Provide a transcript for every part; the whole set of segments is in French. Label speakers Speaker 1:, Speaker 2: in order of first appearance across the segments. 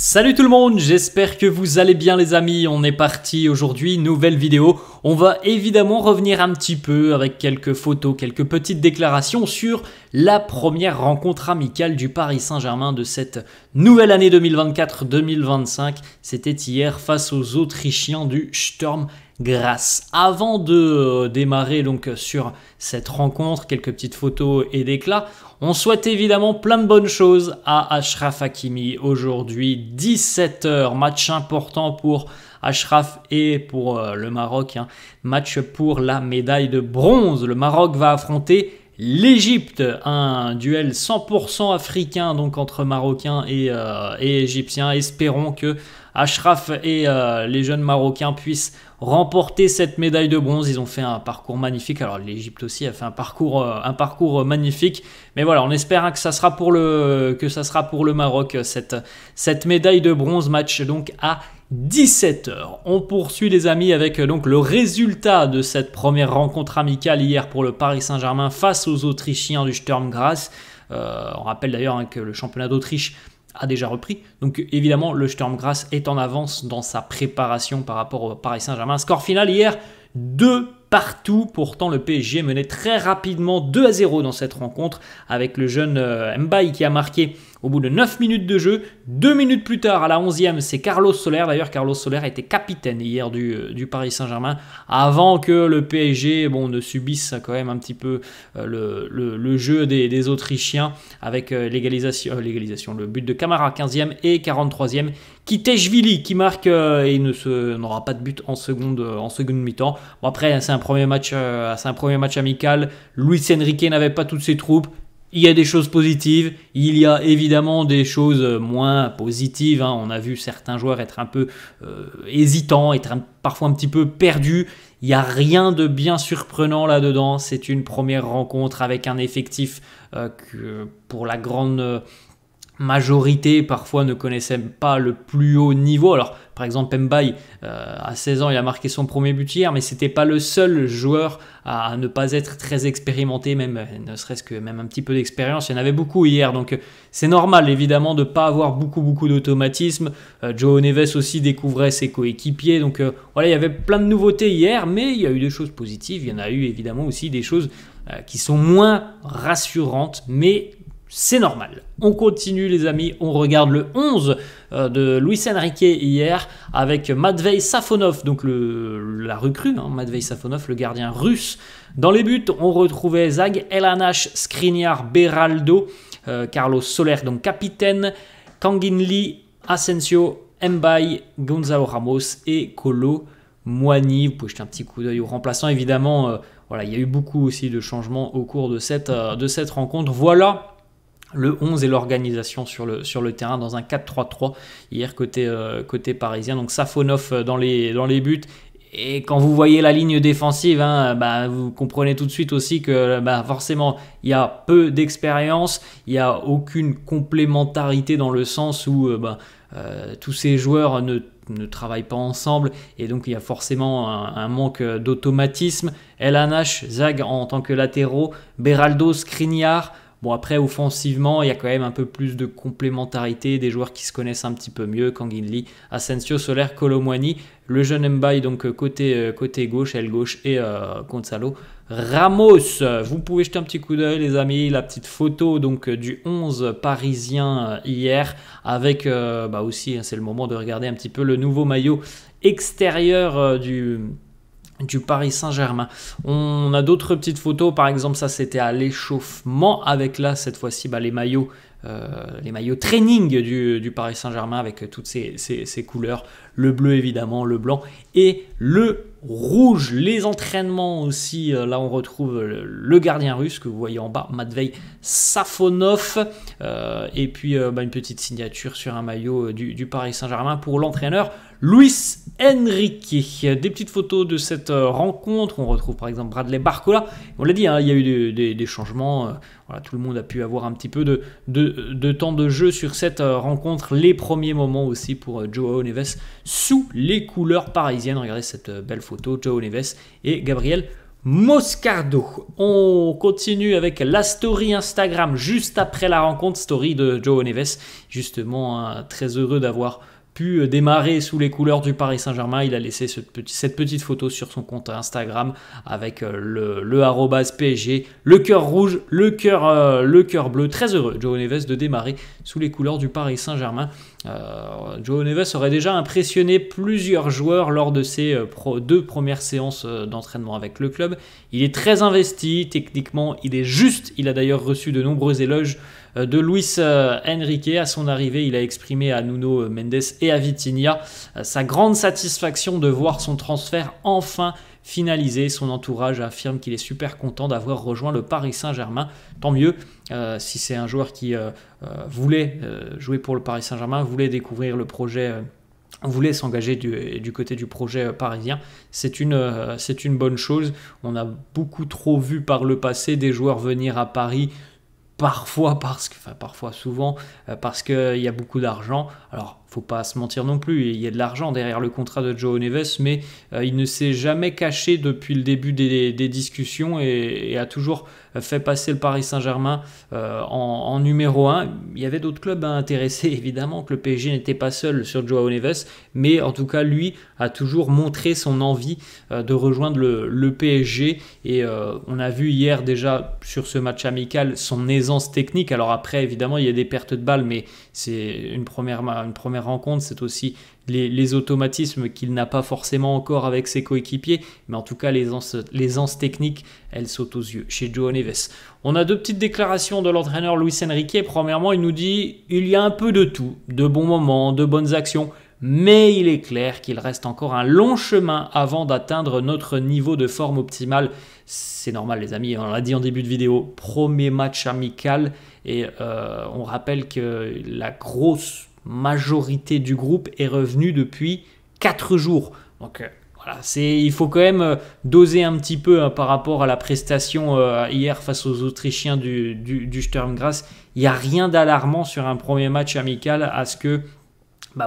Speaker 1: Salut tout le monde, j'espère que vous allez bien les amis, on est parti aujourd'hui, nouvelle vidéo. On va évidemment revenir un petit peu avec quelques photos, quelques petites déclarations sur la première rencontre amicale du Paris Saint-Germain de cette nouvelle année 2024-2025. C'était hier face aux Autrichiens du Sturm Graz. Avant de démarrer donc sur cette rencontre, quelques petites photos et déclats, on souhaite évidemment plein de bonnes choses à Achraf Hakimi aujourd'hui, 17 h, match important pour Achraf et pour le Maroc, match pour la médaille de bronze. Le Maroc va affronter l'Égypte, un duel 100% africain donc entre Marocains et Égyptiens. Espérons que Achraf et les jeunes Marocains puissent remporter cette médaille de bronze. Ils ont fait un parcours magnifique. Alors l'Égypte aussi a fait un parcours magnifique. Mais voilà, on espère que ça sera pour le Maroc cette médaille de bronze. Match donc à 17 h. On poursuit les amis avec donc le résultat de cette première rencontre amicale hier pour le Paris Saint-Germain face aux Autrichiens du Sturm Graz. On rappelle d'ailleurs que le championnat d'Autriche a déjà repris. Donc évidemment, le Sturm Graz est en avance dans sa préparation par rapport au Paris Saint-Germain. Score final hier, 2 partout. Pourtant, le PSG menait très rapidement 2-0 dans cette rencontre avec le jeune Mbaye qui a marqué au bout de 9 minutes de jeu. 2 minutes plus tard, à la 11e, c'est Carlos Soler. D'ailleurs, Carlos Soler était capitaine hier du Paris Saint-Germain avant que le PSG ne subisse quand même un petit peu le jeu des Autrichiens avec l'égalisation, le but de Camara, 15e et 43e. Kiteshvili qui marque et n'aura pas de but en seconde mi-temps. Bon, après, c'est un premier match amical. Luis Enrique n'avait pas toutes ses troupes. Il y a des choses positives, il y a évidemment des choses moins positives. On a vu certains joueurs être un peu hésitants, être parfois un petit peu perdus. Il n'y a rien de bien surprenant là-dedans. C'est une première rencontre avec un effectif que pour la grande majorité parfois ne connaissait pas le plus haut niveau. Alors par exemple Mbaye à 16 ans il a marqué son premier but hier, mais c'était pas le seul joueur à ne pas être très expérimenté, même ne serait-ce que même un petit peu d'expérience. Il y en avait beaucoup hier, donc c'est normal évidemment de ne pas avoir beaucoup d'automatisme. João Neves aussi découvrait ses coéquipiers, donc voilà, il y avait plein de nouveautés hier, mais il y a eu des choses positives. Il y en a eu évidemment aussi des choses qui sont moins rassurantes, mais c'est normal. On continue les amis, on regarde le 11 de Luis Enrique hier avec Matvei Safonov, donc la recrue, Matvei Safonov, le gardien russe. Dans les buts, on retrouvait Zag, Elanash, Skriniar, Beraldo, Carlos Soler, donc capitaine, Kangin Lee, Asensio, Mbaye, Gonzalo Ramos et Kolo Muani. Vous pouvez jeter un petit coup d'œil aux remplaçants évidemment. Voilà, il y a eu beaucoup aussi de changements au cours de cette rencontre. Voilà le 11 et l'organisation sur le terrain dans un 4-3-3 hier côté parisien. Donc Safonov dans les buts. Et quand vous voyez la ligne défensive, vous comprenez tout de suite aussi que forcément il y a peu d'expérience, il n'y a aucune complémentarité dans le sens où tous ces joueurs ne travaillent pas ensemble et donc il y a forcément un manque d'automatisme. Elanash, Zag en tant que latéraux, Beraldo, Skriniar. Bon, après, offensivement, il y a quand même un peu plus de complémentarité, des joueurs qui se connaissent un petit peu mieux, Kangin Lee, Asensio, Soler, Kolo Muani, le jeune Mbaye, donc côté gauche, aile gauche, et Gonzalo Ramos. Vous pouvez jeter un petit coup d'œil, les amis, la petite photo donc du 11 parisien hier, avec aussi, c'est le moment de regarder un petit peu le nouveau maillot extérieur du Paris Saint-Germain. On a d'autres petites photos, par exemple ça c'était à l'échauffement avec là cette fois-ci les maillots training du Paris Saint-Germain avec toutes ces couleurs, le bleu évidemment, le blanc et le rouge. Les entraînements aussi, là on retrouve le gardien russe que vous voyez en bas, Matvei Safonov, et puis une petite signature sur un maillot du Paris Saint-Germain pour l'entraîneur Luis Enrique. Des petites photos de cette rencontre, on retrouve par exemple Bradley Barcola. On l'a dit, il y a eu des changements, voilà, tout le monde a pu avoir un petit peu de temps de jeu sur cette rencontre. Les premiers moments aussi pour João Neves sous les couleurs parisiennes. Regardez cette belle photo, João Neves et Gabriel Moscardo. On continue avec la story Instagram juste après la rencontre, story de João Neves. Justement, très heureux d'avoir pu démarrer sous les couleurs du Paris Saint-Germain. Il a laissé cette petite photo sur son compte Instagram avec le arrobase PSG, le cœur rouge, le cœur bleu. Très heureux, João Neves, de démarrer sous les couleurs du Paris Saint-Germain. João Neves aurait déjà impressionné plusieurs joueurs lors de ses 2 premières séances d'entraînement avec le club. Il est très investi, techniquement il est juste. Il a d'ailleurs reçu de nombreux éloges de Luis Enrique. À son arrivée, il a exprimé à Nuno Mendes et à Vitinha sa grande satisfaction de voir son transfert enfin finalisé. Son entourage affirme qu'il est super content d'avoir rejoint le Paris Saint-Germain. Tant mieux, si c'est un joueur qui voulait jouer pour le Paris Saint-Germain, voulait découvrir le projet, voulait s'engager du côté du projet parisien. C'est une bonne chose. On a beaucoup trop vu par le passé des joueurs venir à Paris, parfois souvent, parce qu'il y a beaucoup d'argent. Alors, faut pas se mentir non plus, il y a de l'argent derrière le contrat de João Neves, mais il ne s'est jamais caché depuis le début des discussions et a toujours fait passer le Paris Saint-Germain en numéro 1. Il y avait d'autres clubs intéressés, évidemment, que le PSG n'était pas seul sur João Neves, mais en tout cas, lui a toujours montré son envie de rejoindre le PSG. Et on a vu hier déjà sur ce match amical son aisance technique. Alors après, évidemment, il y a des pertes de balles, mais c'est une première rencontre, c'est aussi les automatismes qu'il n'a pas forcément encore avec ses coéquipiers, mais en tout cas l'aisance technique, elle saute aux yeux chez João Neves. On a 2 petites déclarations de l'entraîneur Luis Enrique. Premièrement, il nous dit il y a un peu de tout, de bons moments, de bonnes actions, mais il est clair qu'il reste encore un long chemin avant d'atteindre notre niveau de forme optimale. C'est normal les amis, on l'a dit en début de vidéo, premier match amical et on rappelle que la grosse majorité du groupe est revenue depuis 4 jours. Donc voilà, il faut quand même doser un petit peu par rapport à la prestation hier face aux Autrichiens du Sturm Graz. Il n'y a rien d'alarmant sur un premier match amical à ce que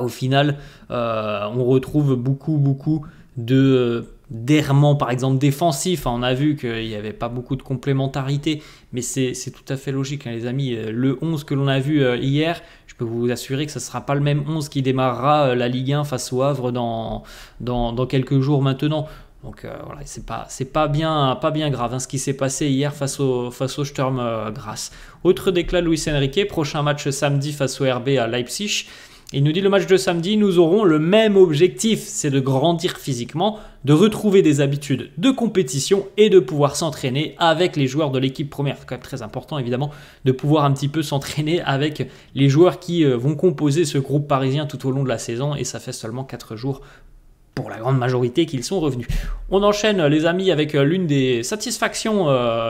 Speaker 1: au final on retrouve beaucoup d'errements par exemple défensifs. On a vu qu'il n'y avait pas beaucoup de complémentarité, mais c'est tout à fait logique les amis. Le 11 que l'on a vu hier, je peux vous assurer que ce ne sera pas le même 11 qui démarrera la Ligue 1 face au Havre dans quelques jours maintenant. Donc voilà, c'est pas bien grave ce qui s'est passé hier face au Sturm Graz. Autre déclat de Luis Enrique, prochain match samedi face au RB à Leipzig. Il nous dit le match de samedi, nous aurons le même objectif, c'est de grandir physiquement, de retrouver des habitudes de compétition et de pouvoir s'entraîner avec les joueurs de l'équipe première. C'est quand même très important évidemment de pouvoir un petit peu s'entraîner avec les joueurs qui vont composer ce groupe parisien tout au long de la saison et ça fait seulement 4 jours pour la grande majorité qu'ils sont revenus. On enchaîne les amis avec l'une des satisfactions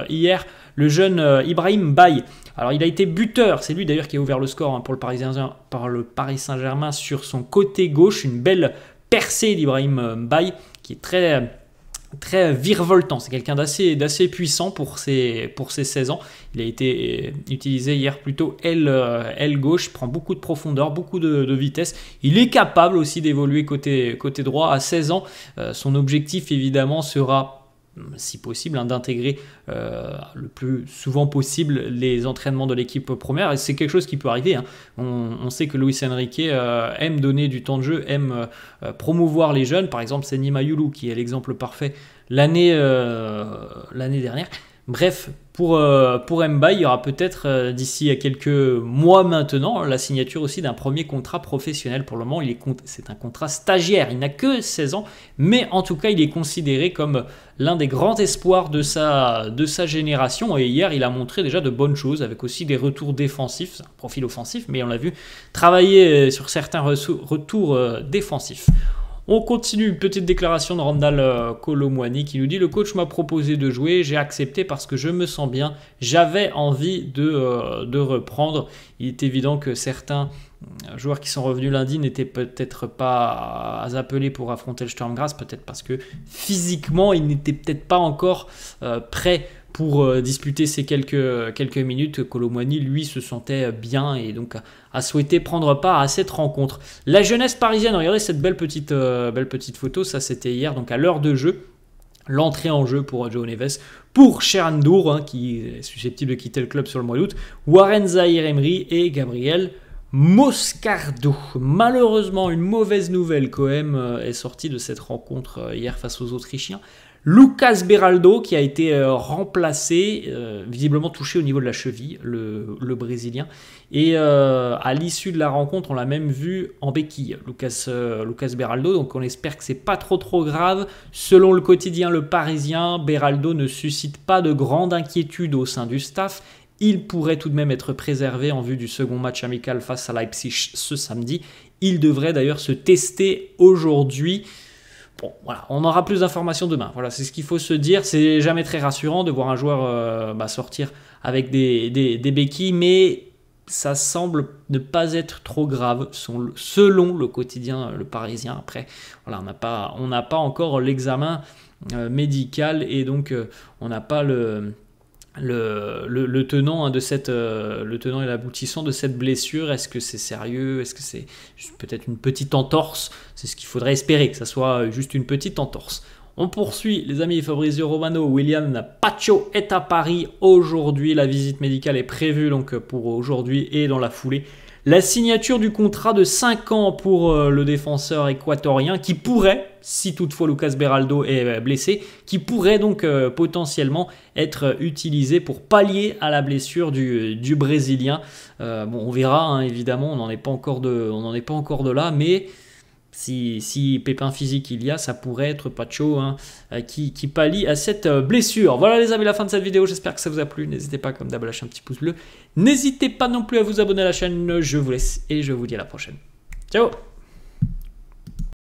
Speaker 1: hier, le jeune Ibrahim Baye. Alors il a été buteur, c'est lui d'ailleurs qui a ouvert le score pour le Paris Saint-Germain sur son côté gauche, une belle percée d'Ibrahim Baye qui est très virevoltant, c'est quelqu'un d'assez puissant pour ses 16 ans. Il a été utilisé hier plutôt aile gauche, il prend beaucoup de profondeur, beaucoup de vitesse. Il est capable aussi d'évoluer côté droit à 16 ans. Son objectif évidemment sera, si possible, d'intégrer le plus souvent possible les entraînements de l'équipe première. Et c'est quelque chose qui peut arriver. On sait que Luis Enrique aime donner du temps de jeu, aime promouvoir les jeunes. Par exemple, c'est Nima Youlou qui est l'exemple parfait l'année dernière. Bref, pour Mbaye, il y aura peut-être d'ici à quelques mois maintenant la signature aussi d'un premier contrat professionnel. Pour le moment, c'est un contrat stagiaire. Il n'a que 16 ans, mais en tout cas, il est considéré comme l'un des grands espoirs de sa génération. Et hier, il a montré déjà de bonnes choses avec aussi des retours défensifs. C'est un profil offensif, mais on l'a vu travailler sur certains retours défensifs. On continue, une petite déclaration de Randal Kolo Muani qui nous dit « Le coach m'a proposé de jouer, j'ai accepté parce que je me sens bien, j'avais envie de reprendre. » Il est évident que certains joueurs qui sont revenus lundi n'étaient peut-être pas appelés pour affronter le Sturm Graz, peut-être parce que physiquement, ils n'étaient peut-être pas encore prêts pour disputer ces quelques minutes. Kolo Muani, lui, se sentait bien et donc a souhaité prendre part à cette rencontre. La jeunesse parisienne, regardez cette belle petite photo, ça c'était hier, donc à l'heure de jeu. l'entrée en jeu pour João Neves, pour Chernobyl, hein, qui est susceptible de quitter le club sur le mois d'août, Warren Zaïre-Emery et Gabriel Moscardo. Malheureusement, une mauvaise nouvelle quand même est sortie de cette rencontre hier face aux Autrichiens. Lucas Beraldo qui a été remplacé, visiblement touché au niveau de la cheville, le Brésilien. Et à l'issue de la rencontre, on l'a même vu en béquille, Lucas Beraldo. Donc on espère que c'est pas trop grave. Selon le quotidien Le Parisien, Beraldo ne suscite pas de grande inquiétude au sein du staff. Il pourrait tout de même être préservé en vue du second match amical face à Leipzig ce samedi. Il devrait d'ailleurs se tester aujourd'hui. Bon, voilà, on aura plus d'informations demain. Voilà, c'est ce qu'il faut se dire. C'est jamais très rassurant de voir un joueur sortir avec des béquilles, mais ça semble ne pas être trop grave selon le quotidien Le Parisien. Après, voilà, on n'a pas encore l'examen médical et donc on n'a pas le tenant le tenant et l'aboutissant de cette blessure. Est-ce que c'est sérieux? Est-ce que c'est peut-être une petite entorse? C'est ce qu'il faudrait espérer, que ça soit juste une petite entorse. On poursuit, les amis. Fabrizio Romano, William Pacho est à Paris aujourd'hui. La visite médicale est prévue donc pour aujourd'hui et dans la foulée. La signature du contrat de 5 ans pour le défenseur équatorien qui pourrait, si toutefois Lucas Beraldo est blessé, qui pourrait donc potentiellement être utilisé pour pallier à la blessure du Brésilien. Bon, on verra, hein, évidemment, on n'en est pas encore de là, mais si pépin physique il y a, ça pourrait être Pacho hein, qui pallie à cette blessure. Voilà les amis, la fin de cette vidéo, j'espère que ça vous a plu. N'hésitez pas comme d'hab à lâcher un petit pouce bleu. N'hésitez pas non plus à vous abonner à la chaîne. Je vous laisse et je vous dis à la prochaine. Ciao.